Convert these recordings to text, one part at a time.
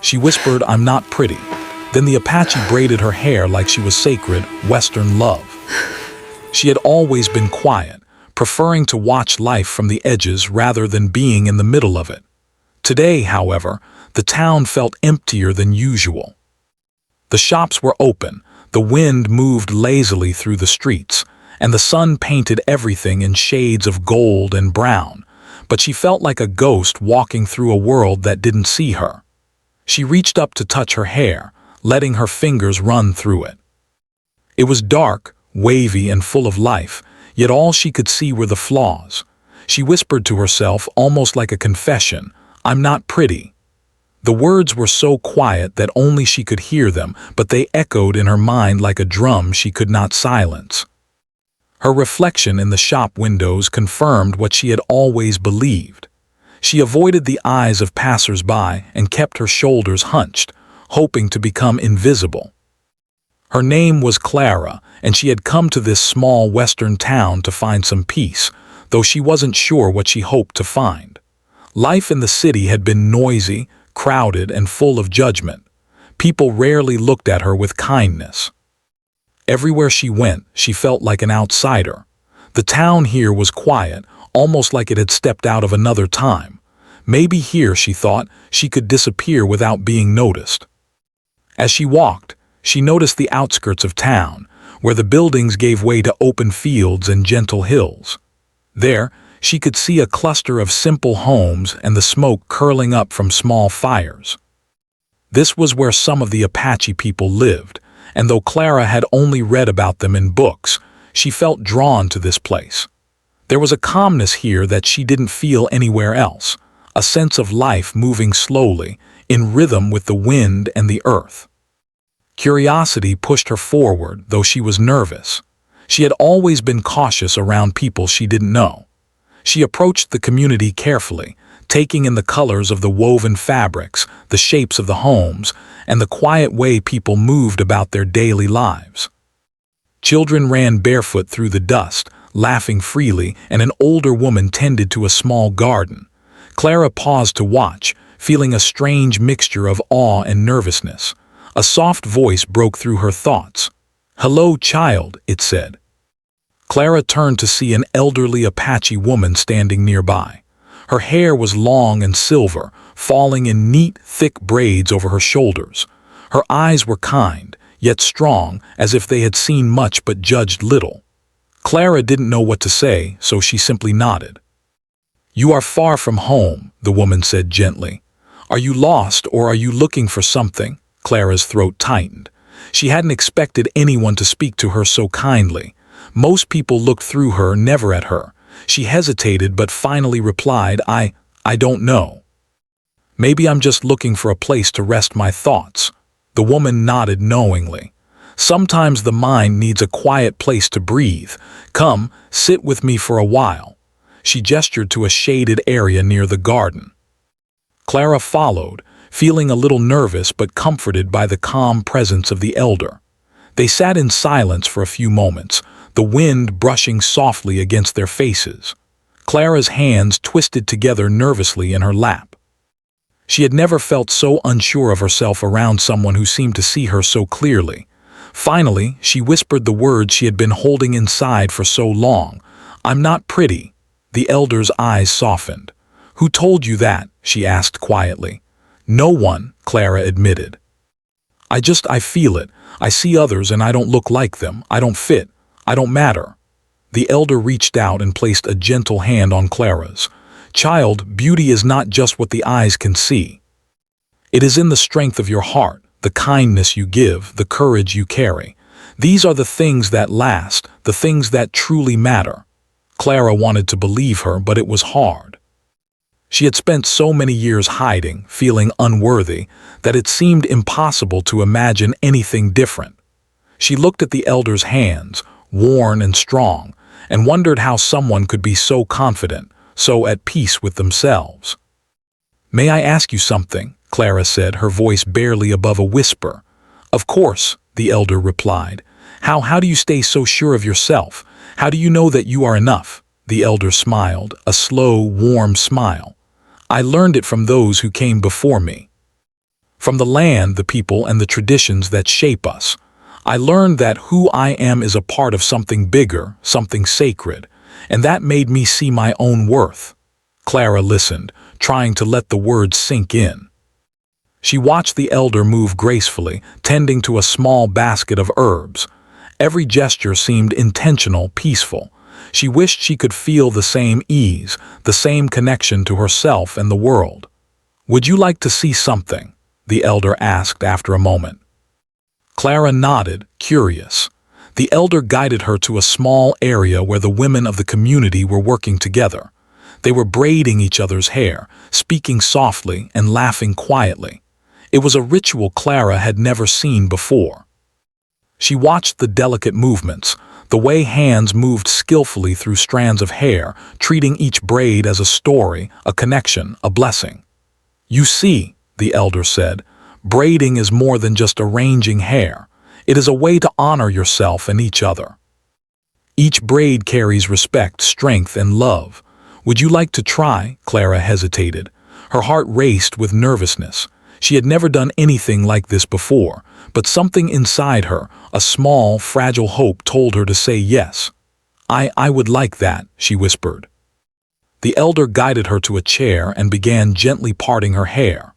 She whispered, "I'm not pretty." Then the Apache braided her hair like she was sacred, Western love. She had always been quiet, preferring to watch life from the edges rather than being in the middle of it. Today, however, the town felt emptier than usual. The shops were open, the wind moved lazily through the streets, and the sun painted everything in shades of gold and brown, but she felt like a ghost walking through a world that didn't see her. She reached up to touch her hair, letting her fingers run through it. It was dark, wavy, and full of life, yet all she could see were the flaws. She whispered to herself, almost like a confession, "I'm not pretty." The words were so quiet that only she could hear them, but they echoed in her mind like a drum she could not silence. Her reflection in the shop windows confirmed what she had always believed. She avoided the eyes of passers-by and kept her shoulders hunched, hoping to become invisible. Her name was Clara, and she had come to this small western town to find some peace, though she wasn't sure what she hoped to find. Life in the city had been noisy, crowded, and full of judgment. People rarely looked at her with kindness. Everywhere she went, she felt like an outsider. The town here was quiet, almost like it had stepped out of another time. Maybe here, she thought, she could disappear without being noticed. As she walked, she noticed the outskirts of town, where the buildings gave way to open fields and gentle hills. There, she could see a cluster of simple homes and the smoke curling up from small fires. This was where some of the Apache people lived, and though Clara had only read about them in books, she felt drawn to this place. There was a calmness here that she didn't feel anywhere else, a sense of life moving slowly, in rhythm with the wind and the earth. Curiosity pushed her forward, though she was nervous. She had always been cautious around people she didn't know. She approached the community carefully, taking in the colors of the woven fabrics, the shapes of the homes, and the quiet way people moved about their daily lives. Children ran barefoot through the dust, laughing freely, and an older woman tended to a small garden. Clara paused to watch, feeling a strange mixture of awe and nervousness. A soft voice broke through her thoughts. "Hello, child," it said. Clara turned to see an elderly Apache woman standing nearby. Her hair was long and silver, falling in neat, thick braids over her shoulders. Her eyes were kind, yet strong, as if they had seen much but judged little. Clara didn't know what to say, so she simply nodded. "You are far from home," the woman said gently. "Are you lost, or are you looking for something?" Clara's throat tightened. She hadn't expected anyone to speak to her so kindly. Most people looked through her, never at her. She hesitated but finally replied, I don't know. Maybe I'm just looking for a place to rest my thoughts." The woman nodded knowingly. "Sometimes the mind needs a quiet place to breathe. Come, sit with me for a while." She gestured to a shaded area near the garden. Clara followed, feeling a little nervous but comforted by the calm presence of the elder. They sat in silence for a few moments, the wind brushing softly against their faces. Clara's hands twisted together nervously in her lap. She had never felt so unsure of herself around someone who seemed to see her so clearly. Finally, she whispered the words she had been holding inside for so long. "I'm not pretty." The elder's eyes softened. "Who told you that?" she asked quietly. "No one," Clara admitted. I feel it. I see others and I don't look like them. I don't fit. I don't matter." The elder reached out and placed a gentle hand on Clara's. "Child, beauty is not just what the eyes can see. It is in the strength of your heart, the kindness you give, the courage you carry. These are the things that last, the things that truly matter." Clara wanted to believe her, but it was hard. She had spent so many years hiding, feeling unworthy, that it seemed impossible to imagine anything different. She looked at the elder's hands, worn and strong, and wondered how someone could be so confident, so at peace with themselves. "May I ask you something?" Clara said, her voice barely above a whisper. "Of course," the elder replied. How do you stay so sure of yourself? How do you know that you are enough?" The elder smiled, a slow, warm smile. "I learned it from those who came before me." From the land, the people, and the traditions that shape us. I learned that who I am is a part of something bigger, something sacred, and that made me see my own worth. Clara listened, trying to let the words sink in. She watched the elder move gracefully, tending to a small basket of herbs. Every gesture seemed intentional, peaceful. She wished she could feel the same ease, the same connection to herself and the world. "Would you like to see something?" the elder asked after a moment. Clara nodded, curious. The elder guided her to a small area where the women of the community were working together. They were braiding each other's hair, speaking softly and laughing quietly. It was a ritual Clara had never seen before. She watched the delicate movements, the way hands moved skillfully through strands of hair, treating each braid as a story, a connection, a blessing. "You see," the elder said, "braiding is more than just arranging hair. It is a way to honor yourself and each other. Each braid carries respect, strength, and love. Would you like to try?" Clara hesitated. Her heart raced with nervousness. She had never done anything like this before, but something inside her, a small, fragile hope, told her to say yes. I would like that," she whispered. The elder guided her to a chair and began gently parting her hair.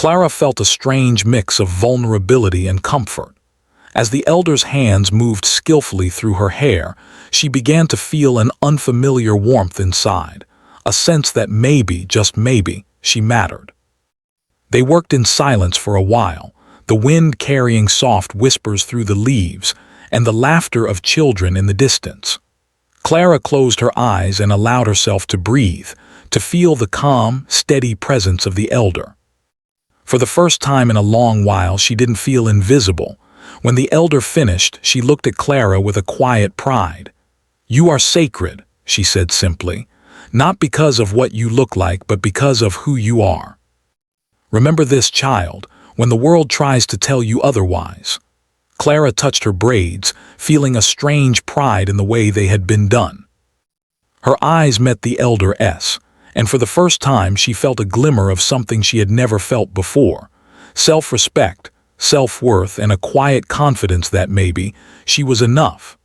Clara felt a strange mix of vulnerability and comfort. As the elder's hands moved skillfully through her hair, she began to feel an unfamiliar warmth inside, a sense that maybe, just maybe, she mattered. They worked in silence for a while, the wind carrying soft whispers through the leaves and the laughter of children in the distance. Clara closed her eyes and allowed herself to breathe, to feel the calm, steady presence of the elder. For the first time in a long while, she didn't feel invisible. When the elder finished, she looked at Clara with a quiet pride. "You are sacred," she said simply, "not because of what you look like, but because of who you are. Remember this, child, when the world tries to tell you otherwise." Clara touched her braids, feeling a strange pride in the way they had been done. Her eyes met the elder's, and for the first time she felt a glimmer of something she had never felt before: self-respect, self-worth, and a quiet confidence that maybe she was enough.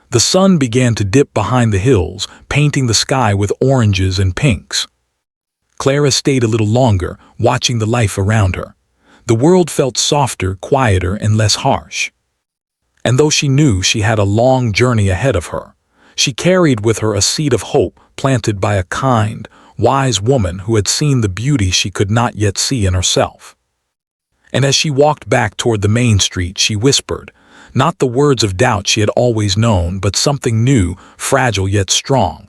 The sun began to dip behind the hills, painting the sky with oranges and pinks. Clara stayed a little longer, watching the life around her. The world felt softer, quieter, and less harsh. And though she knew she had a long journey ahead of her, she carried with her a seed of hope planted by a kind, wise woman who had seen the beauty she could not yet see in herself. And as she walked back toward the main street, she whispered, not the words of doubt she had always known, but something new, fragile yet strong: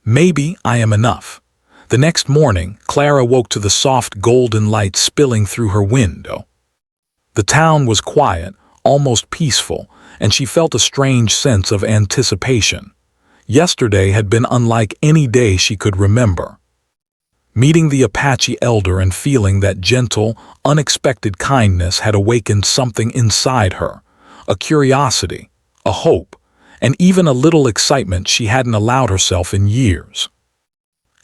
"Maybe I am enough." The next morning, Clara woke to the soft golden light spilling through her window. The town was quiet, almost peaceful, and she felt a strange sense of anticipation. Yesterday had been unlike any day she could remember. Meeting the Apache elder and feeling that gentle, unexpected kindness had awakened something inside her, a curiosity, a hope, and even a little excitement she hadn't allowed herself in years.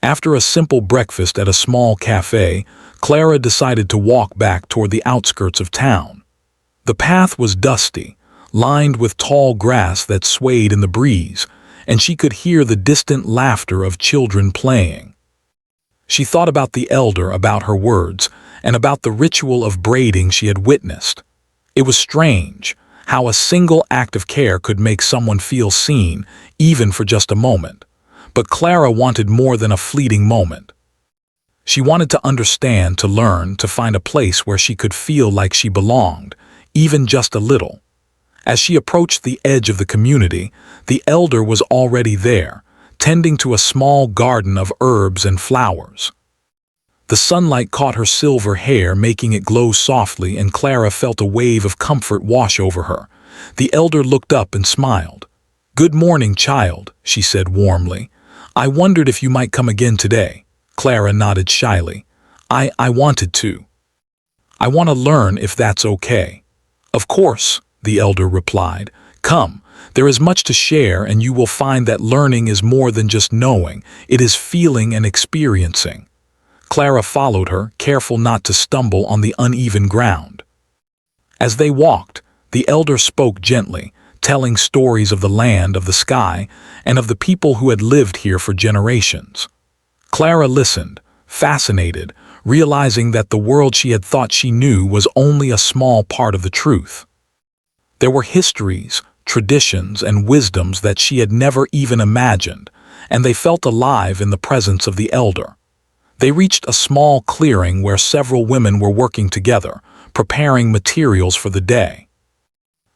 After a simple breakfast at a small cafe, Clara decided to walk back toward the outskirts of town. The path was dusty, lined with tall grass that swayed in the breeze, and she could hear the distant laughter of children playing. She thought about the elder, about her words, and about the ritual of braiding she had witnessed. It was strange how a single act of care could make someone feel seen, even for just a moment. But Clara wanted more than a fleeting moment. She wanted to understand, to learn, to find a place where she could feel like she belonged, even just a little. As she approached the edge of the community, the elder was already there, tending to a small garden of herbs and flowers. The sunlight caught her silver hair, making it glow softly, and Clara felt a wave of comfort wash over her. The elder looked up and smiled. "Good morning, child," she said warmly. "I wondered if you might come again today." Clara nodded shyly. I wanted to. I want to learn, if that's okay." "Of course," the elder replied. "Come, there is much to share, and you will find that learning is more than just knowing, it is feeling and experiencing." Clara followed her, careful not to stumble on the uneven ground. As they walked, the elder spoke gently, telling stories of the land, of the sky, and of the people who had lived here for generations. Clara listened, fascinated, realizing that the world she had thought she knew was only a small part of the truth. There were histories, traditions, and wisdoms that she had never even imagined, and they felt alive in the presence of the elder. They reached a small clearing where several women were working together, preparing materials for the day.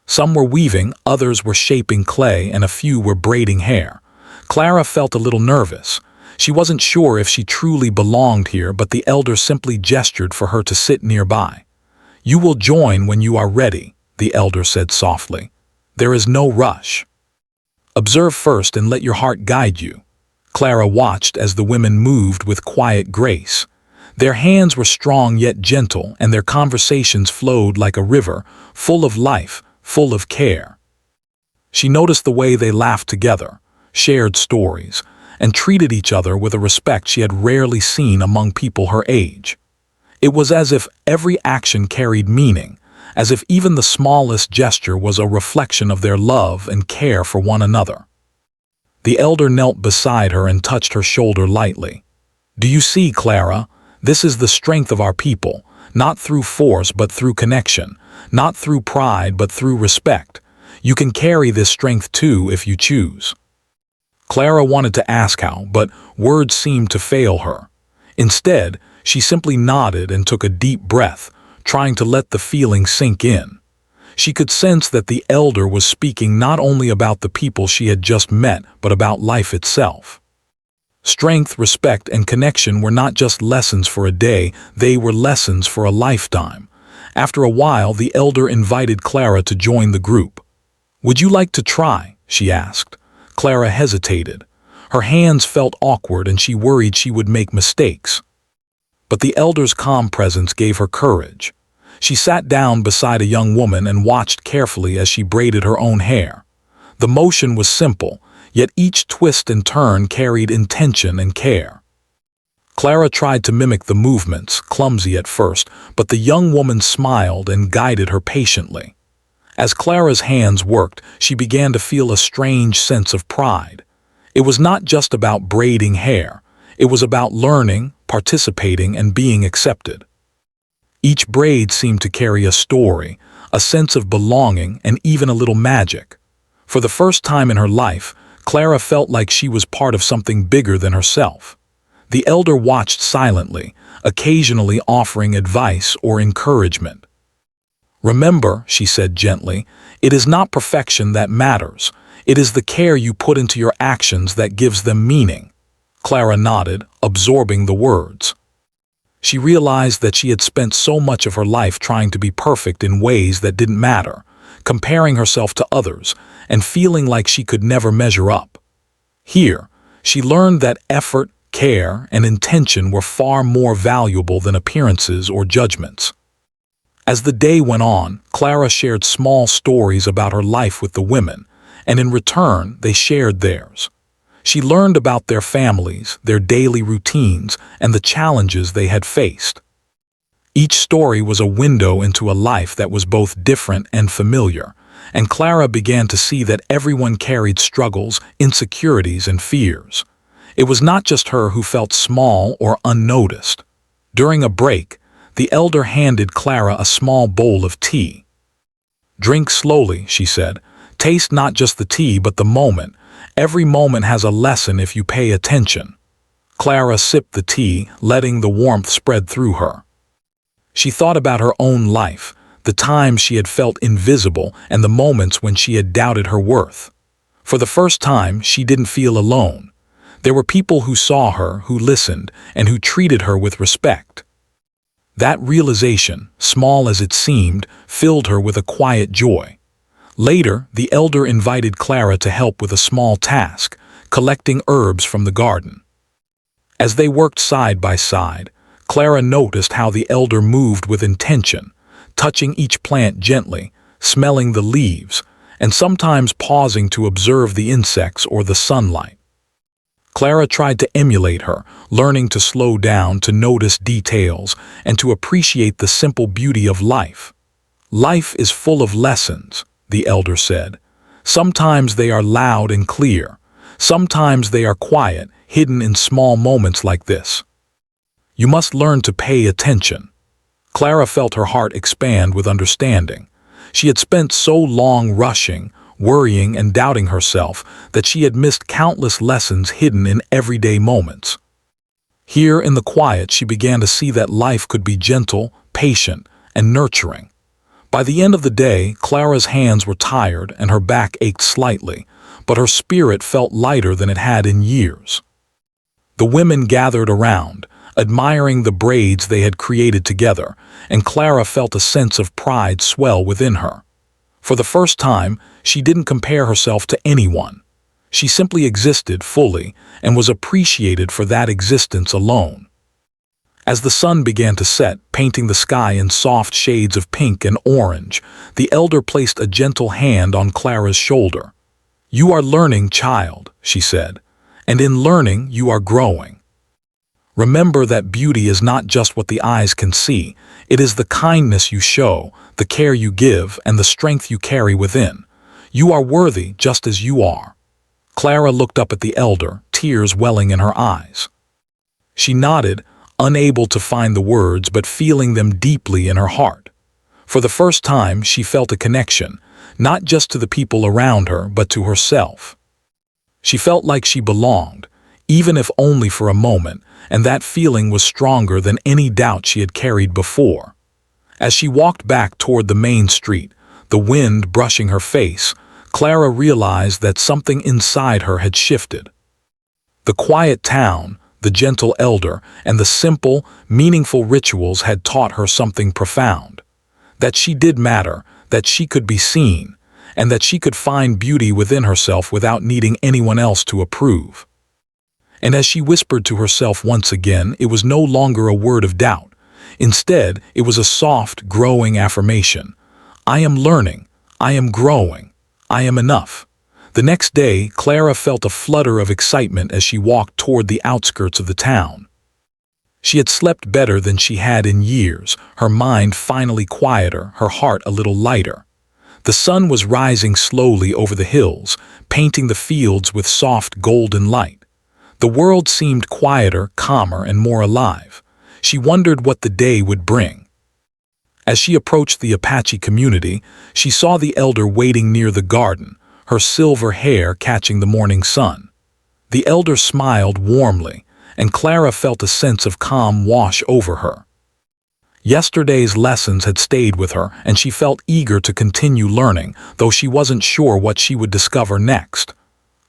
Some were weaving, others were shaping clay, and a few were braiding hair. Clara felt a little nervous. She wasn't sure if she truly belonged here, but the elder simply gestured for her to sit nearby. "You will join when you are ready," the elder said softly. "There is no rush. Observe first and let your heart guide you." Clara watched as the women moved with quiet grace. Their hands were strong yet gentle, and their conversations flowed like a river, full of life, full of care. She noticed the way they laughed together, shared stories, and treated each other with a respect she had rarely seen among people her age. It was as if every action carried meaning, as if even the smallest gesture was a reflection of their love and care for one another. The elder knelt beside her and touched her shoulder lightly. "Do you see, Clara? This is the strength of our people, not through force but through connection, not through pride but through respect. You can carry this strength too if you choose." Clara wanted to ask how, but words seemed to fail her. Instead, she simply nodded and took a deep breath, trying to let the feeling sink in. She could sense that the elder was speaking not only about the people she had just met, but about life itself. Strength, respect, and connection were not just lessons for a day, they were lessons for a lifetime. After a while, the elder invited Clara to join the group. "Would you like to try?" she asked. Clara hesitated. Her hands felt awkward and she worried she would make mistakes. But the elder's calm presence gave her courage. She sat down beside a young woman and watched carefully as she braided her own hair. The motion was simple, yet each twist and turn carried intention and care. Clara tried to mimic the movements, clumsy at first, but the young woman smiled and guided her patiently. As Clara's hands worked, she began to feel a strange sense of pride. It was not just about braiding hair. It was about learning, participating, and being accepted. Each braid seemed to carry a story, a sense of belonging, and even a little magic. For the first time in her life, Clara felt like she was part of something bigger than herself. The elder watched silently, occasionally offering advice or encouragement. "Remember," she said gently, "it is not perfection that matters. It is the care you put into your actions that gives them meaning." Clara nodded, absorbing the words. She realized that she had spent so much of her life trying to be perfect in ways that didn't matter, comparing herself to others, and feeling like she could never measure up. Here, she learned that effort, care, and intention were far more valuable than appearances or judgments. As the day went on, Clara shared small stories about her life with the women, and in return, they shared theirs. She learned about their families, their daily routines, and the challenges they had faced. Each story was a window into a life that was both different and familiar, and Clara began to see that everyone carried struggles, insecurities, and fears. It was not just her who felt small or unnoticed. During a break, the elder handed Clara a small bowl of tea. "Drink slowly," she said. "Taste not just the tea, but the moment. Every moment has a lesson if you pay attention." Clara sipped the tea, letting the warmth spread through her. She thought about her own life, the times she had felt invisible and the moments when she had doubted her worth. For the first time, she didn't feel alone. There were people who saw her, who listened, and who treated her with respect. That realization, small as it seemed, filled her with a quiet joy. Later, the elder invited Clara to help with a small task, collecting herbs from the garden. As they worked side by side, Clara noticed how the elder moved with intention, touching each plant gently, smelling the leaves, and sometimes pausing to observe the insects or the sunlight. Clara tried to emulate her, learning to slow down, to notice details, and to appreciate the simple beauty of life. Life is full of lessons, the elder said. Sometimes they are loud and clear. Sometimes they are quiet, hidden in small moments like this. You must learn to pay attention. Clara felt her heart expand with understanding. She had spent so long rushing, worrying, and doubting herself that she had missed countless lessons hidden in everyday moments. Here in the quiet, she began to see that life could be gentle, patient, and nurturing. By the end of the day, Clara's hands were tired and her back ached slightly, but her spirit felt lighter than it had in years. The women gathered around, admiring the braids they had created together, and Clara felt a sense of pride swell within her. For the first time, she didn't compare herself to anyone. She simply existed fully and was appreciated for that existence alone. As the sun began to set, painting the sky in soft shades of pink and orange, the elder placed a gentle hand on Clara's shoulder. "You are learning, child," she said, "and in learning you are growing. Remember that beauty is not just what the eyes can see, it is the kindness you show, the care you give, and the strength you carry within. You are worthy just as you are." Clara looked up at the elder, tears welling in her eyes. She nodded, unable to find the words but feeling them deeply in her heart. For the first time, she felt a connection, not just to the people around her but to herself. She felt like she belonged, even if only for a moment, and that feeling was stronger than any doubt she had carried before. As she walked back toward the main street, the wind brushing her face, Clara realized that something inside her had shifted. The quiet town, the gentle elder, and the simple, meaningful rituals had taught her something profound. That she did matter, that she could be seen, and that she could find beauty within herself without needing anyone else to approve. And as she whispered to herself once again, it was no longer a word of doubt. Instead, it was a soft, growing affirmation. "I am learning. I am growing. I am enough." The next day, Clara felt a flutter of excitement as she walked toward the outskirts of the town. She had slept better than she had in years, her mind finally quieter, her heart a little lighter. The sun was rising slowly over the hills, painting the fields with soft golden light. The world seemed quieter, calmer, and more alive. She wondered what the day would bring. As she approached the Apache community, she saw the elder waiting near the garden, her silver hair catching the morning sun. The elder smiled warmly, and Clara felt a sense of calm wash over her. Yesterday's lessons had stayed with her, and she felt eager to continue learning, though she wasn't sure what she would discover next.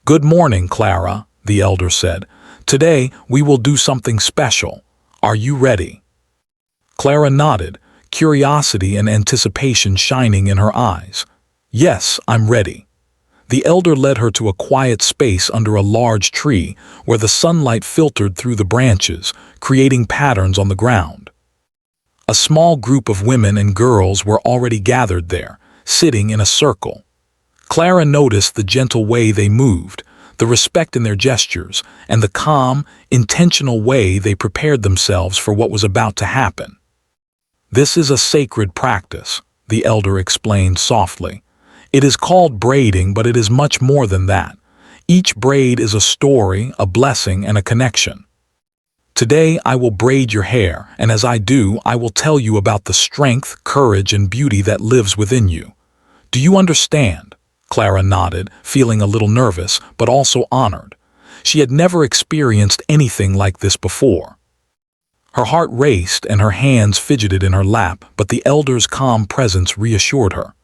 "Good morning, Clara," the elder said. "Today we will do something special. Are you ready?" Clara nodded, curiosity and anticipation shining in her eyes. "Yes, I'm ready." The elder led her to a quiet space under a large tree where the sunlight filtered through the branches, creating patterns on the ground. A small group of women and girls were already gathered there, sitting in a circle. Clara noticed the gentle way they moved, the respect in their gestures, and the calm, intentional way they prepared themselves for what was about to happen. "This is a sacred practice," the elder explained softly. "It is called braiding, but it is much more than that. Each braid is a story, a blessing, and a connection. Today I will braid your hair, and as I do, I will tell you about the strength, courage, and beauty that lives within you. Do you understand?" Clara nodded, feeling a little nervous, but also honored. She had never experienced anything like this before. Her heart raced and her hands fidgeted in her lap, but the elder's calm presence reassured her.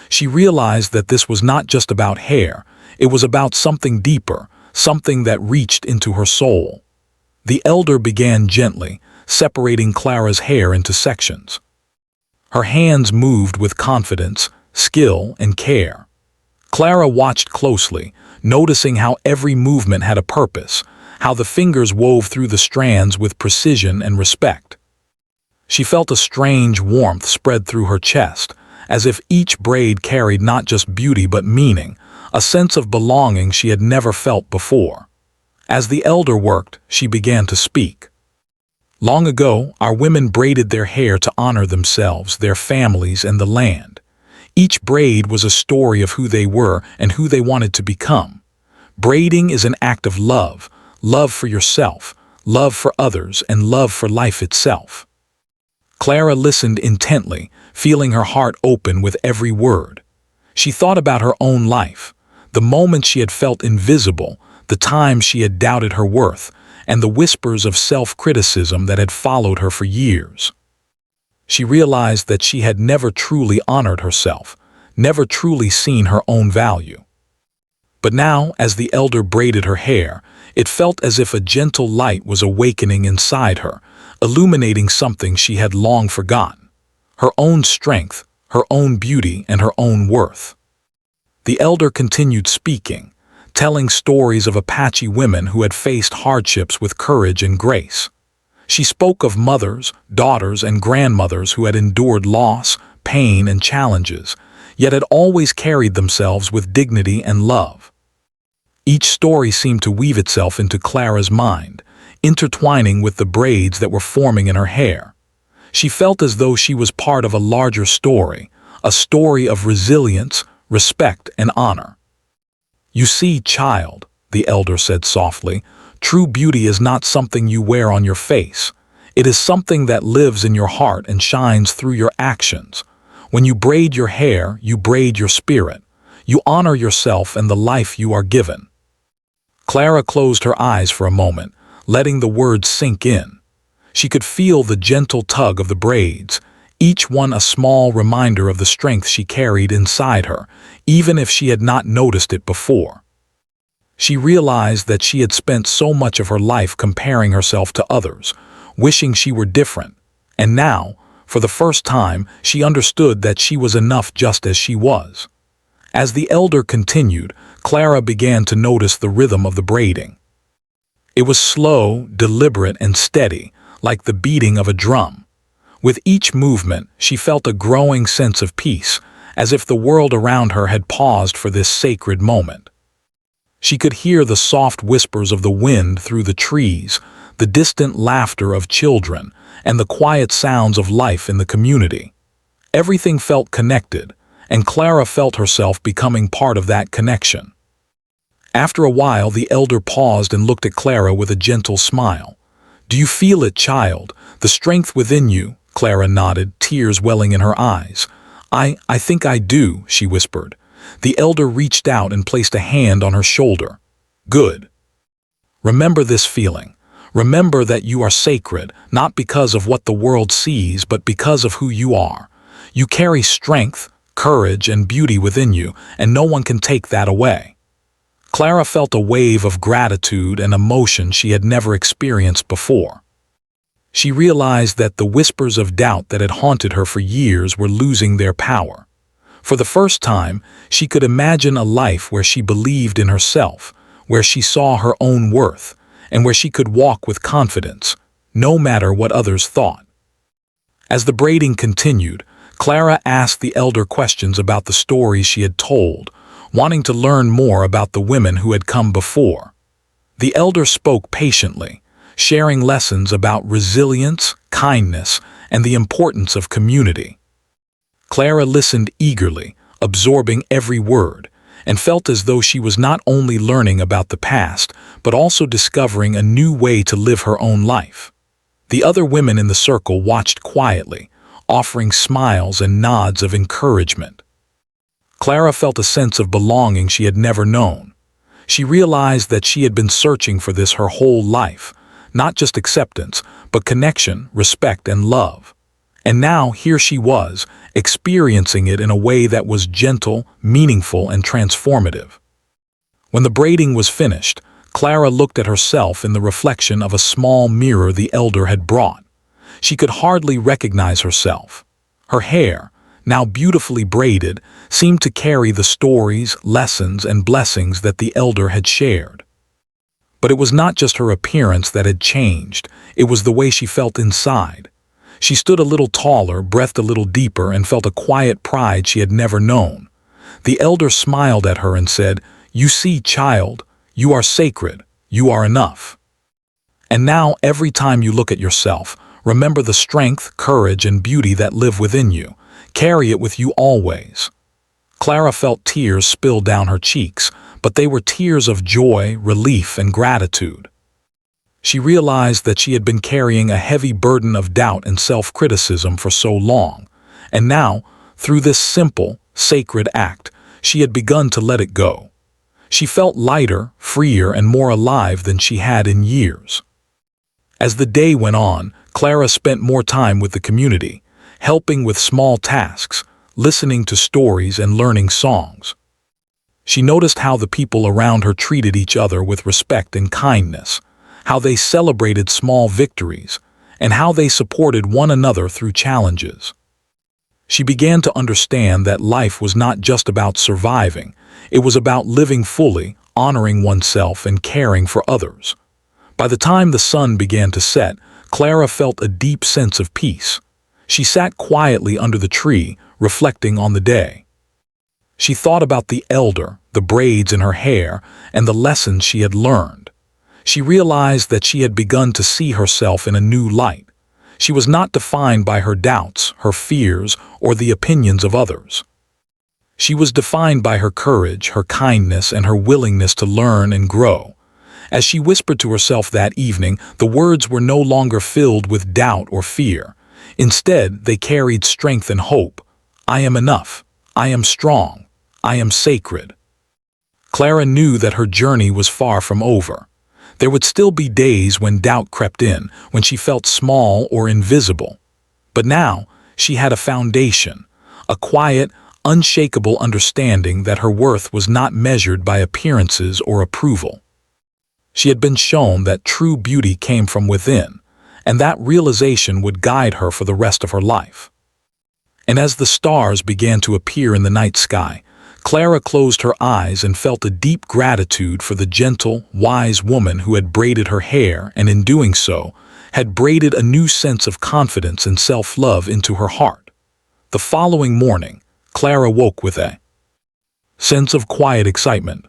She realized that this was not just about hair, it was about something deeper, something that reached into her soul. The elder began gently, separating Clara's hair into sections. Her hands moved with confidence, skill, and care. Clara watched closely, noticing how every movement had a purpose, how the fingers wove through the strands with precision and respect. She felt a strange warmth spread through her chest, as if each braid carried not just beauty but meaning, a sense of belonging she had never felt before. As the elder worked, she began to speak. Long ago, our women braided their hair to honor themselves, their families, and the land. Each braid was a story of who they were and who they wanted to become. Braiding is an act of love, love for yourself, love for others, and love for life itself. Clara listened intently, feeling her heart open with every word. She thought about her own life, the moments she had felt invisible, the times she had doubted her worth, and the whispers of self-criticism that had followed her for years. She realized that she had never truly honored herself, never truly seen her own value. But now, as the elder braided her hair, it felt as if a gentle light was awakening inside her, illuminating something she had long forgotten: her own strength, her own beauty, and her own worth. The elder continued speaking, telling stories of Apache women who had faced hardships with courage and grace. She spoke of mothers, daughters, and grandmothers who had endured loss, pain, and challenges, yet had always carried themselves with dignity and love. Each story seemed to weave itself into Clara's mind, intertwining with the braids that were forming in her hair. She felt as though she was part of a larger story, a story of resilience, respect, and honor. "You see, child," the elder said softly, "true beauty is not something you wear on your face. It is something that lives in your heart and shines through your actions. When you braid your hair, you braid your spirit. You honor yourself and the life you are given." Clara closed her eyes for a moment, letting the words sink in. She could feel the gentle tug of the braids, each one a small reminder of the strength she carried inside her, even if she had not noticed it before. She realized that she had spent so much of her life comparing herself to others, wishing she were different, and now, for the first time, she understood that she was enough just as she was. As the elder continued, Clara began to notice the rhythm of the braiding. It was slow, deliberate, and steady, like the beating of a drum. With each movement, she felt a growing sense of peace, as if the world around her had paused for this sacred moment. She could hear the soft whispers of the wind through the trees, the distant laughter of children, and the quiet sounds of life in the community. Everything felt connected, and Clara felt herself becoming part of that connection. After a while, the elder paused and looked at Clara with a gentle smile. "Do you feel it, child? The strength within you?" Clara nodded, tears welling in her eyes. I think I do," she whispered. The elder reached out and placed a hand on her shoulder. "Good. Remember this feeling. Remember that you are sacred, not because of what the world sees, but because of who you are. You carry strength, courage, and beauty within you, and no one can take that away." Clara felt a wave of gratitude and emotion she had never experienced before. She realized that the whispers of doubt that had haunted her for years were losing their power. For the first time, she could imagine a life where she believed in herself, where she saw her own worth, and where she could walk with confidence, no matter what others thought. As the braiding continued, Clara asked the elder questions about the stories she had told, wanting to learn more about the women who had come before. The elder spoke patiently, sharing lessons about resilience, kindness, and the importance of community. Clara listened eagerly, absorbing every word, and felt as though she was not only learning about the past, but also discovering a new way to live her own life. The other women in the circle watched quietly, offering smiles and nods of encouragement. Clara felt a sense of belonging she had never known. She realized that she had been searching for this her whole life, not just acceptance, but connection, respect, and love. And now here she was, experiencing it in a way that was gentle, meaningful, and transformative. When the braiding was finished, Clara looked at herself in the reflection of a small mirror the elder had brought. She could hardly recognize herself. Her hair, now beautifully braided, seemed to carry the stories, lessons, and blessings that the elder had shared. But it was not just her appearance that had changed, it was the way she felt inside. She stood a little taller, breathed a little deeper, and felt a quiet pride she had never known. The elder smiled at her and said, "You see, child, you are sacred, You are enough. And now, every time you look at yourself, remember the strength, courage, and beauty that live within you. Carry it with you always. Clara felt tears spill down her cheeks, but they were tears of joy, relief, and gratitude. She realized that she had been carrying a heavy burden of doubt and self-criticism for so long, and now, through this simple, sacred act, she had begun to let it go. She felt lighter, freer, and more alive than she had in years. As the day went on, Clara spent more time with the community, helping with small tasks, listening to stories, and learning songs. She noticed how the people around her treated each other with respect and kindness, how they celebrated small victories, and how they supported one another through challenges. She began to understand that life was not just about surviving, it was about living fully, honoring oneself, and caring for others. By the time the sun began to set, Clara felt a deep sense of peace. She sat quietly under the tree, reflecting on the day. She thought about the elder, the braids in her hair, and the lessons she had learned. She realized that she had begun to see herself in a new light. She was not defined by her doubts, her fears, or the opinions of others. She was defined by her courage, her kindness, and her willingness to learn and grow. As she whispered to herself that evening, the words were no longer filled with doubt or fear. Instead, they carried strength and hope. I am enough. I am strong. I am sacred. Clara knew that her journey was far from over. There would still be days when doubt crept in, when she felt small or invisible. But now, she had a foundation, a quiet, unshakable understanding that her worth was not measured by appearances or approval. She had been shown that true beauty came from within, and that realization would guide her for the rest of her life. And as the stars began to appear in the night sky, Clara closed her eyes and felt a deep gratitude for the gentle, wise woman who had braided her hair and, in doing so, had braided a new sense of confidence and self-love into her heart. The following morning, Clara woke with a sense of quiet excitement.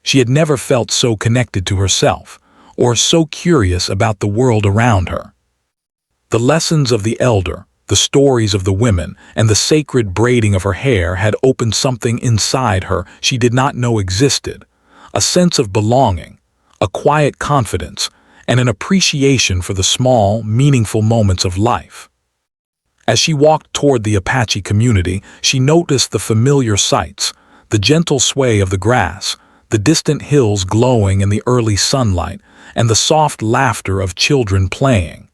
She had never felt so connected to herself, or so curious about the world around her. The lessons of the elder, the stories of the women, and the sacred braiding of her hair had opened something inside her she did not know existed, a sense of belonging, a quiet confidence, and an appreciation for the small, meaningful moments of life. As she walked toward the Apache community, she noticed the familiar sights, the gentle sway of the grass, the distant hills glowing in the early sunlight, and the soft laughter of children playing.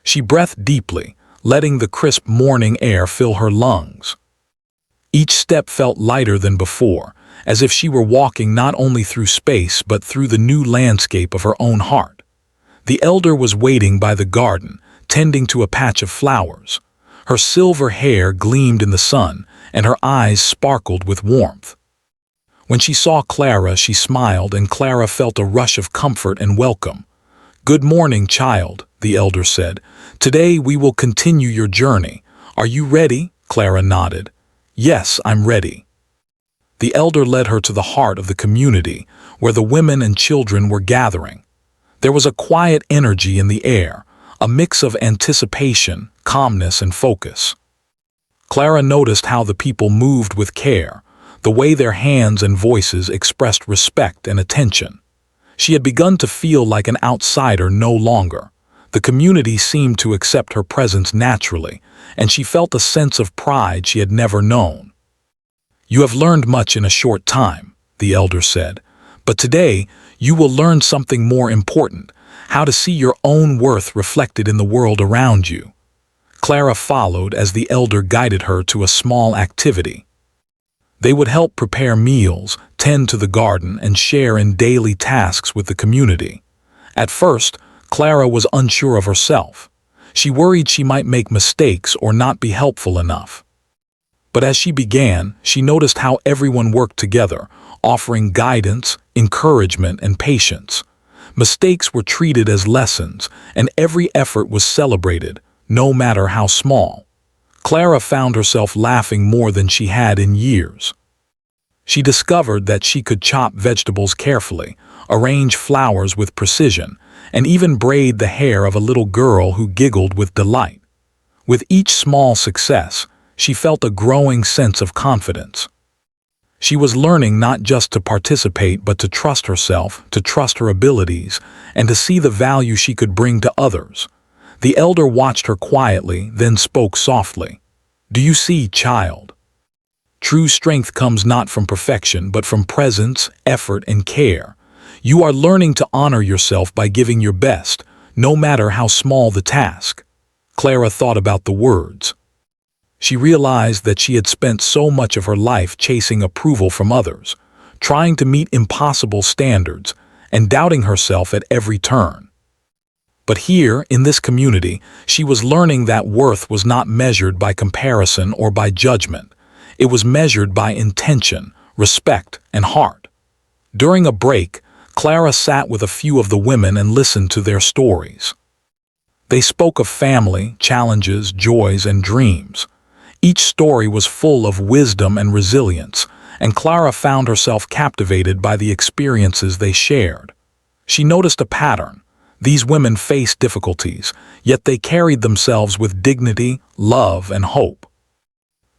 She breathed deeply, letting the crisp morning air fill her lungs. Each step felt lighter than before, as if she were walking not only through space but through the new landscape of her own heart. The elder was waiting by the garden, tending to a patch of flowers. Her silver hair gleamed in the sun, and her eyes sparkled with warmth. When she saw Clara, she smiled, and Clara felt a rush of comfort and welcome. "Good morning, child," the elder said. "Today we will continue your journey. Are you ready?" Clara nodded. "Yes, I'm ready." The elder led her to the heart of the community, where the women and children were gathering. There was a quiet energy in the air, a mix of anticipation, calmness, and focus. Clara noticed how the people moved with care, the way their hands and voices expressed respect and attention. She had begun to feel like an outsider no longer. The community seemed to accept her presence naturally, and she felt a sense of pride she had never known. "You have learned much in a short time," the elder said, "but today you will learn something more important, how to see your own worth reflected in the world around you." Clara followed as the elder guided her to a small activity. They would help prepare meals, tend to the garden, and share in daily tasks with the community. At first, Clara was unsure of herself. She worried she might make mistakes or not be helpful enough. But as she began, she noticed how everyone worked together, offering guidance, encouragement, and patience. Mistakes were treated as lessons, and every effort was celebrated, no matter how small. Clara found herself laughing more than she had in years. She discovered that she could chop vegetables carefully, arrange flowers with precision, and even braid the hair of a little girl who giggled with delight. With each small success, she felt a growing sense of confidence. She was learning not just to participate but to trust herself, to trust her abilities, and to see the value she could bring to others. The elder watched her quietly, then spoke softly. "Do you see, child? True strength comes not from perfection but from presence, effort, and care. You are learning to honor yourself by giving your best, no matter how small the task." Clara thought about the words. She realized that she had spent so much of her life chasing approval from others, trying to meet impossible standards, and doubting herself at every turn. But here, in this community, she was learning that worth was not measured by comparison or by judgment. It was measured by intention, respect, and heart. During a break, Clara sat with a few of the women and listened to their stories. They spoke of family, challenges, joys, and dreams. Each story was full of wisdom and resilience, and Clara found herself captivated by the experiences they shared. She noticed a pattern. These women faced difficulties, yet they carried themselves with dignity, love, and hope.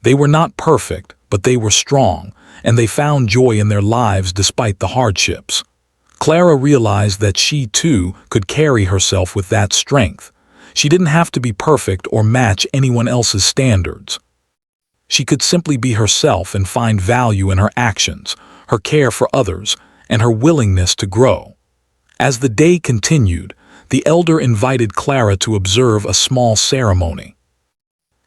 They were not perfect, but they were strong, and they found joy in their lives despite the hardships. Clara realized that she, too, could carry herself with that strength. She didn't have to be perfect or match anyone else's standards. She could simply be herself and find value in her actions, her care for others, and her willingness to grow. As the day continued, the elder invited Clara to observe a small ceremony.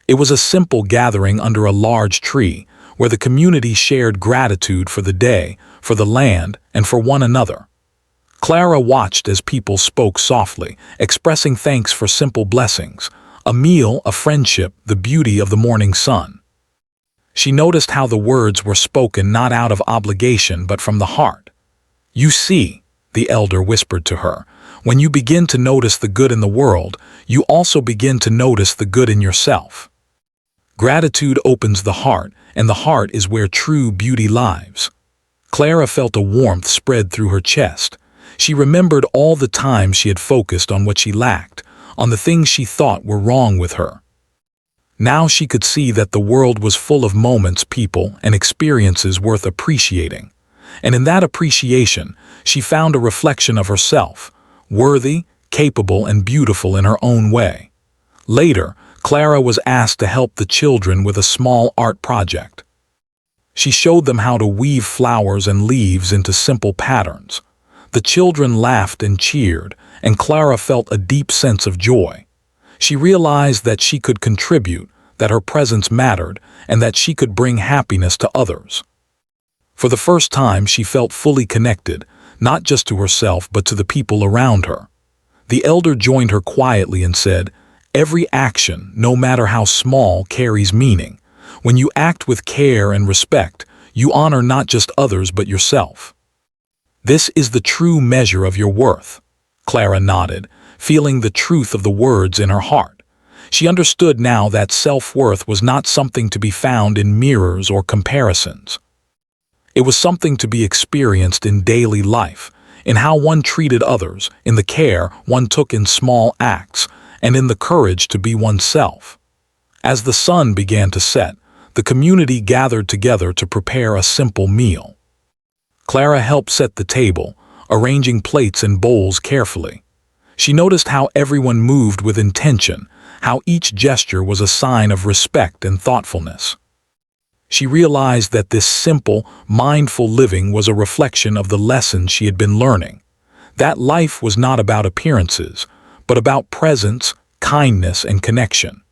It was a simple gathering under a large tree, where the community shared gratitude for the day, for the land, and for one another. Clara watched as people spoke softly, expressing thanks for simple blessings, a meal, a friendship, the beauty of the morning sun. She noticed how the words were spoken not out of obligation but from the heart. "You see," the elder whispered to her, "when you begin to notice the good in the world, you also begin to notice the good in yourself. Gratitude opens the heart, and the heart is where true beauty lies." Clara felt a warmth spread through her chest. She remembered all the times she had focused on what she lacked, on the things she thought were wrong with her. Now she could see that the world was full of moments, people, and experiences worth appreciating. And in that appreciation, she found a reflection of herself, worthy, capable, and beautiful in her own way. Later, Clara was asked to help the children with a small art project. She showed them how to weave flowers and leaves into simple patterns. The children laughed and cheered, and Clara felt a deep sense of joy. She realized that she could contribute, that her presence mattered, and that she could bring happiness to others. For the first time, she felt fully connected, not just to herself but to the people around her. The elder joined her quietly and said, "Every action, no matter how small, carries meaning. When you act with care and respect, you honor not just others but yourself. This is the true measure of your worth." Clara nodded, feeling the truth of the words in her heart. She understood now that self-worth was not something to be found in mirrors or comparisons. It was something to be experienced in daily life, in how one treated others, in the care one took in small acts, and in the courage to be oneself. As the sun began to set, the community gathered together to prepare a simple meal. Clara helped set the table, arranging plates and bowls carefully. She noticed how everyone moved with intention, how each gesture was a sign of respect and thoughtfulness. She realized that this simple, mindful living was a reflection of the lessons she had been learning. That life was not about appearances, but about presence, kindness, and connection.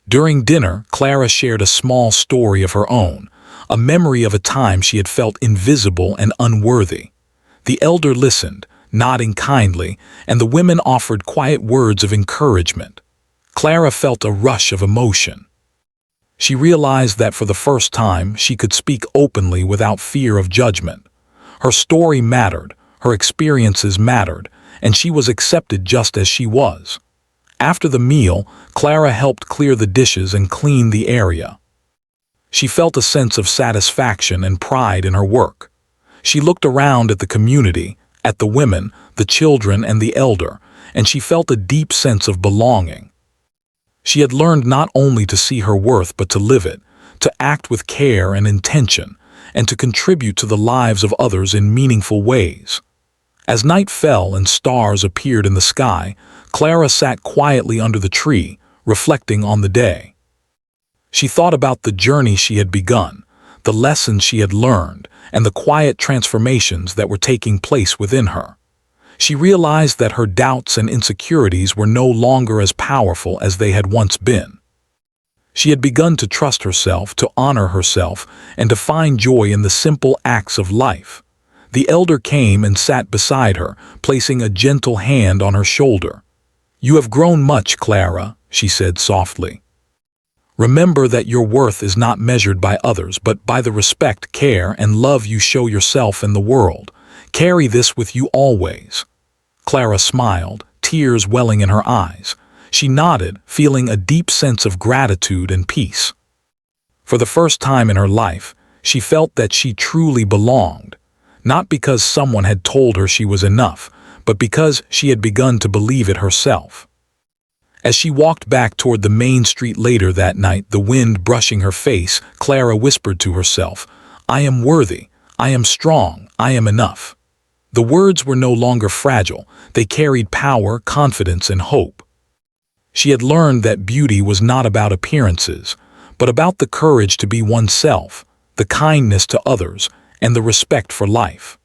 During dinner, Clara shared a small story of her own, a memory of a time she had felt invisible and unworthy. The elder listened, nodding kindly, and the women offered quiet words of encouragement. Clara felt a rush of emotion. She realized that for the first time she could speak openly without fear of judgment. Her story mattered, her experiences mattered, and she was accepted just as she was. After the meal, Clara helped clear the dishes and clean the area. She felt a sense of satisfaction and pride in her work. She looked around at the community, at the women, the children, and the elder, and she felt a deep sense of belonging. She had learned not only to see her worth but to live it, to act with care and intention, and to contribute to the lives of others in meaningful ways. As night fell and stars appeared in the sky, Clara sat quietly under the tree, reflecting on the day. She thought about the journey she had begun, the lessons she had learned, and the quiet transformations that were taking place within her. She realized that her doubts and insecurities were no longer as powerful as they had once been. She had begun to trust herself, to honor herself, and to find joy in the simple acts of life. The elder came and sat beside her, placing a gentle hand on her shoulder. "You have grown much, Clara," she said softly. "Remember that your worth is not measured by others, but by the respect, care, and love you show yourself in the world. Carry this with you always." Clara smiled, tears welling in her eyes. She nodded, feeling a deep sense of gratitude and peace. For the first time in her life, she felt that she truly belonged, not because someone had told her she was enough, but because she had begun to believe it herself. As she walked back toward the main street later that night, the wind brushing her face, Clara whispered to herself, "I am worthy, I am strong, I am enough." The words were no longer fragile, they carried power, confidence, and hope. She had learned that beauty was not about appearances, but about the courage to be oneself, the kindness to others, and the respect for life.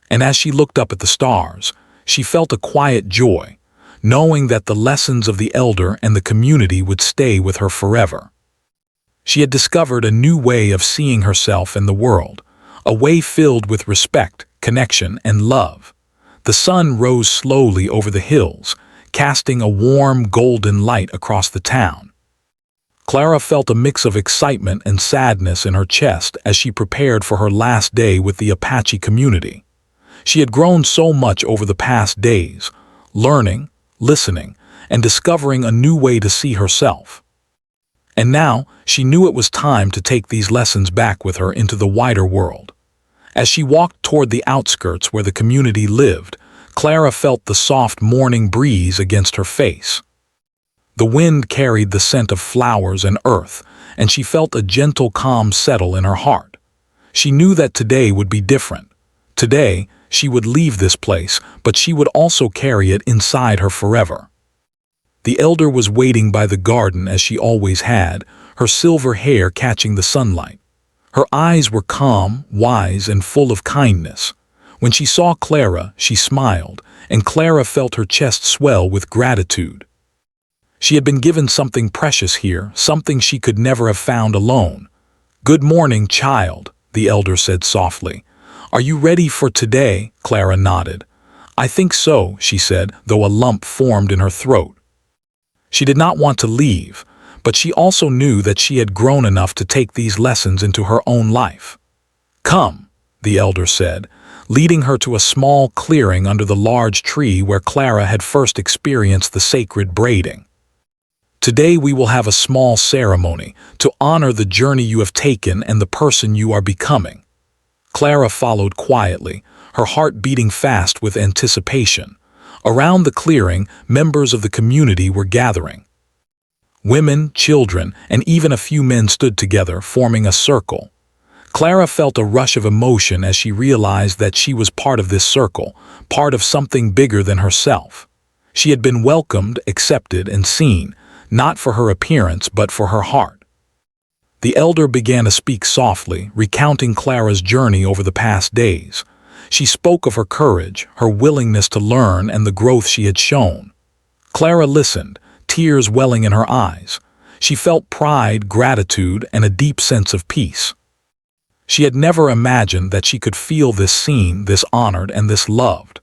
And as she looked up at the stars, she felt a quiet joy, knowing that the lessons of the elder and the community would stay with her forever. She had discovered a new way of seeing herself in the world, a way filled with respect, connection, and love. The sun rose slowly over the hills, casting a warm, golden light across the town. Clara felt a mix of excitement and sadness in her chest as she prepared for her last day with the Apache community. She had grown so much over the past days, learning, listening, and discovering a new way to see herself. And now, she knew it was time to take these lessons back with her into the wider world. As she walked toward the outskirts where the community lived, Clara felt the soft morning breeze against her face. The wind carried the scent of flowers and earth, and she felt a gentle calm settle in her heart. She knew that today would be different. Today, she would leave this place, but she would also carry it inside her forever. The elder was waiting by the garden as she always had, her silver hair catching the sunlight. Her eyes were calm, wise, and full of kindness. When she saw Clara, she smiled, and Clara felt her chest swell with gratitude. She had been given something precious here, something she could never have found alone. "Good morning, child," the elder said softly. "Are you ready for today?" Clara nodded. "I think so," she said, though a lump formed in her throat. She did not want to leave, but she also knew that she had grown enough to take these lessons into her own life. "Come," the elder said, leading her to a small clearing under the large tree where Clara had first experienced the sacred braiding. "Today we will have a small ceremony to honor the journey you have taken and the person you are becoming." Clara followed quietly, her heart beating fast with anticipation. Around the clearing, members of the community were gathering. Women, children, and even a few men stood together, forming a circle. Clara felt a rush of emotion as she realized that she was part of this circle, part of something bigger than herself. She had been welcomed, accepted, and seen, not for her appearance but for her heart. The elder began to speak softly, recounting Clara's journey over the past days. She spoke of her courage, her willingness to learn, and the growth she had shown. Clara listened, tears welling in her eyes. She felt pride, gratitude, and a deep sense of peace. She had never imagined that she could feel this seen, this honored, and this loved.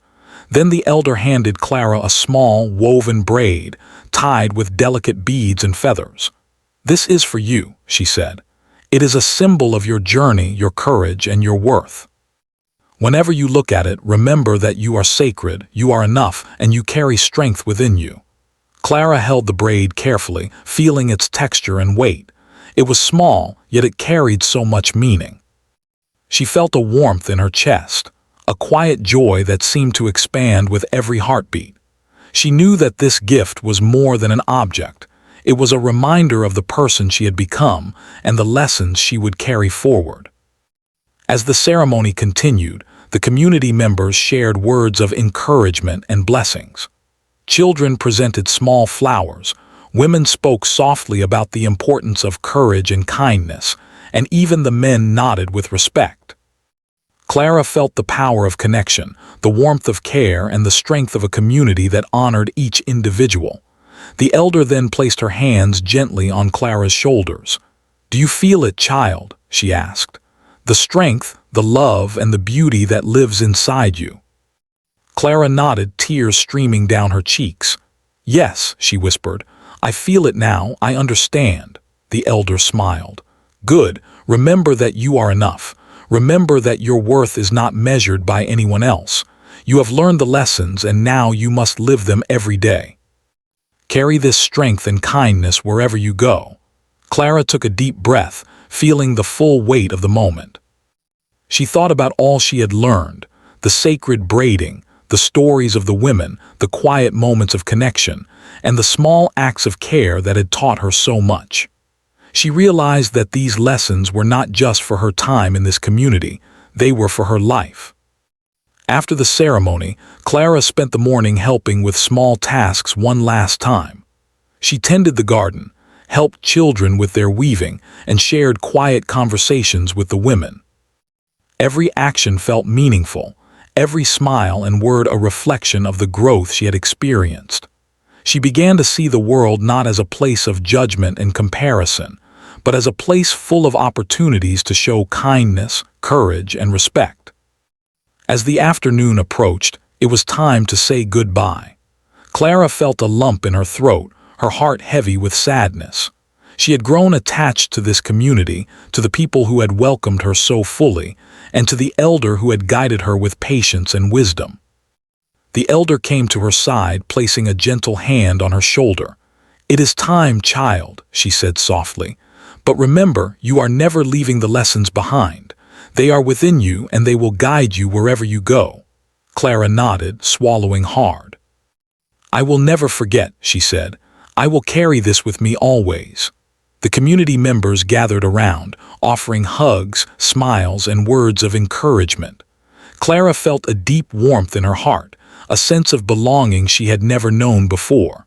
Then the elder handed Clara a small, woven braid, tied with delicate beads and feathers. "This is for you," she said. "It is a symbol of your journey, your courage, and your worth. Whenever you look at it, remember that you are sacred, you are enough, and you carry strength within you." Clara held the braid carefully, feeling its texture and weight. It was small, yet it carried so much meaning. She felt a warmth in her chest, a quiet joy that seemed to expand with every heartbeat. She knew that this gift was more than an object. It was a reminder of the person she had become and the lessons she would carry forward. As the ceremony continued, the community members shared words of encouragement and blessings. Children presented small flowers, women spoke softly about the importance of courage and kindness, and even the men nodded with respect. Clara felt the power of connection, the warmth of care, and the strength of a community that honored each individual. The elder then placed her hands gently on Clara's shoulders. "Do you feel it, child?" she asked. "The strength, the love, and the beauty that lives inside you." Clara nodded, tears streaming down her cheeks. "Yes," she whispered, "I feel it now, I understand." The elder smiled. "Good, remember that you are enough. Remember that your worth is not measured by anyone else. You have learned the lessons and now you must live them every day. Carry this strength and kindness wherever you go." Clara took a deep breath, feeling the full weight of the moment. She thought about all she had learned, the sacred braiding, the stories of the women, the quiet moments of connection, and the small acts of care that had taught her so much. She realized that these lessons were not just for her time in this community, they were for her life. After the ceremony, Clara spent the morning helping with small tasks one last time. She tended the garden, helped children with their weaving, and shared quiet conversations with the women. Every action felt meaningful, every smile and word a reflection of the growth she had experienced. She began to see the world not as a place of judgment and comparison, but as a place full of opportunities to show kindness, courage, and respect. As the afternoon approached, it was time to say goodbye. Clara felt a lump in her throat, her heart heavy with sadness. She had grown attached to this community, to the people who had welcomed her so fully, and to the elder who had guided her with patience and wisdom. The elder came to her side, placing a gentle hand on her shoulder. "It is time, child," she said softly. "But remember, you are never leaving the lessons behind. They are within you and they will guide you wherever you go." Clara nodded, swallowing hard. "I will never forget," she said. "I will carry this with me always." The community members gathered around, offering hugs, smiles, and words of encouragement. Clara felt a deep warmth in her heart, a sense of belonging she had never known before.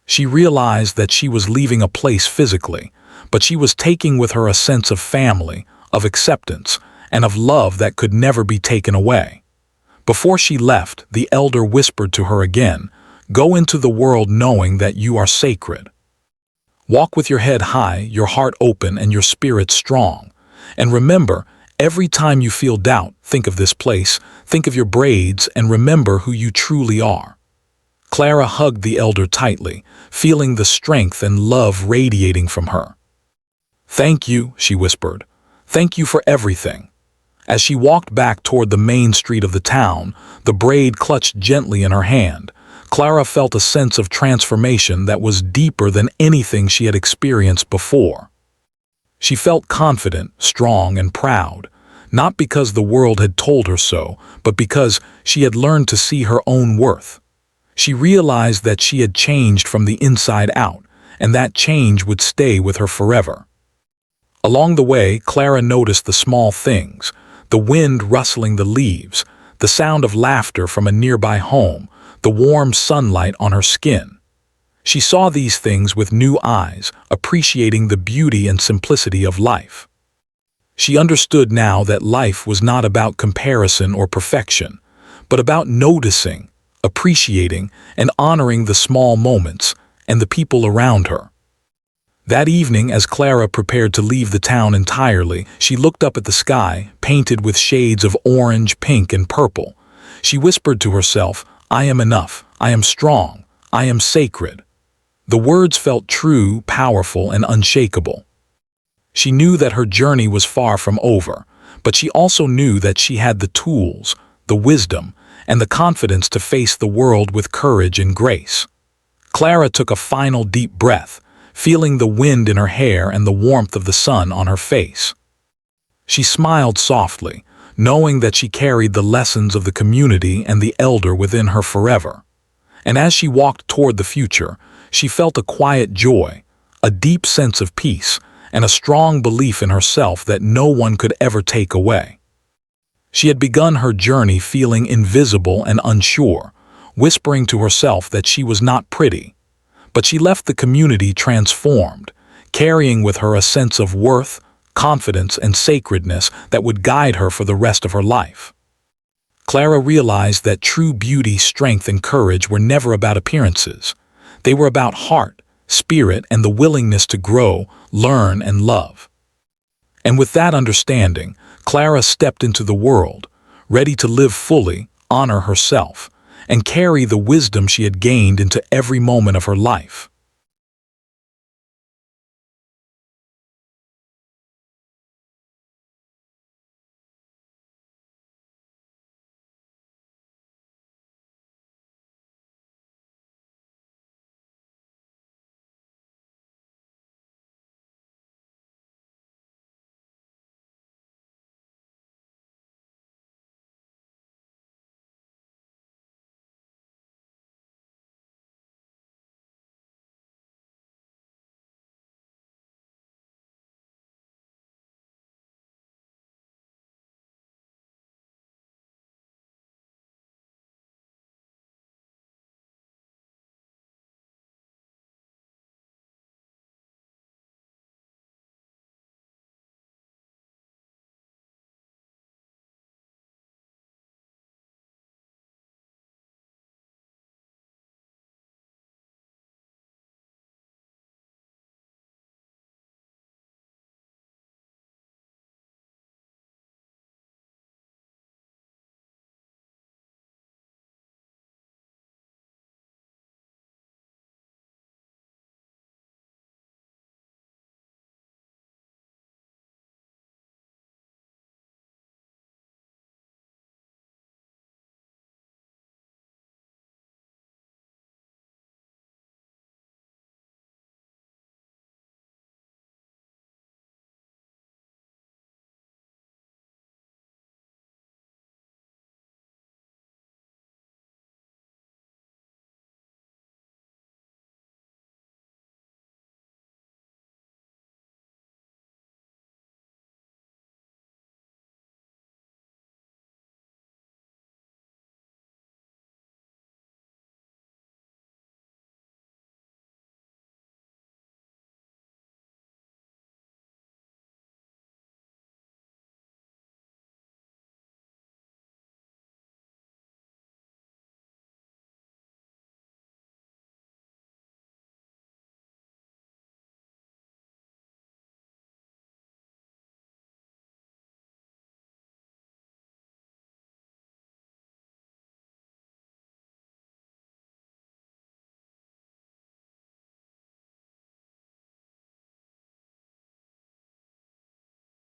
She realized that she was leaving a place physically, but she was taking with her a sense of family, of acceptance, and of love that could never be taken away. Before she left, the elder whispered to her again, "Go into the world knowing that you are sacred. Walk with your head high, your heart open, and your spirit strong. And remember, every time you feel doubt, think of this place, think of your braids, and remember who you truly are." Clara hugged the elder tightly, feeling the strength and love radiating from her. "Thank you," she whispered. "Thank you for everything." As she walked back toward the main street of the town, the braid clutched gently in her hand, Clara felt a sense of transformation that was deeper than anything she had experienced before. She felt confident, strong, and proud, not because the world had told her so, but because she had learned to see her own worth. She realized that she had changed from the inside out, and that change would stay with her forever. Along the way, Clara noticed the small things, the wind rustling the leaves, the sound of laughter from a nearby home, the warm sunlight on her skin. She saw these things with new eyes, appreciating the beauty and simplicity of life. She understood now that life was not about comparison or perfection, but about noticing, appreciating, and honoring the small moments and the people around her. That evening, as Clara prepared to leave the town entirely, she looked up at the sky, painted with shades of orange, pink, and purple. She whispered to herself, "I am enough, I am strong, I am sacred." The words felt true, powerful, and unshakable. She knew that her journey was far from over, but she also knew that she had the tools, the wisdom, and the confidence to face the world with courage and grace. Clara took a final deep breath, feeling the wind in her hair and the warmth of the sun on her face. She smiled softly, knowing that she carried the lessons of the community and the elder within her forever. And as she walked toward the future, she felt a quiet joy, a deep sense of peace, and a strong belief in herself that no one could ever take away. She had begun her journey feeling invisible and unsure, whispering to herself that she was not pretty. But she left the community transformed, carrying with her a sense of worth, confidence, and sacredness that would guide her for the rest of her life. Clara realized that true beauty, strength, and courage were never about appearances. They were about heart, spirit, and the willingness to grow, learn, and love. And with that understanding, Clara stepped into the world, ready to live fully, honor herself, and carry the wisdom she had gained into every moment of her life.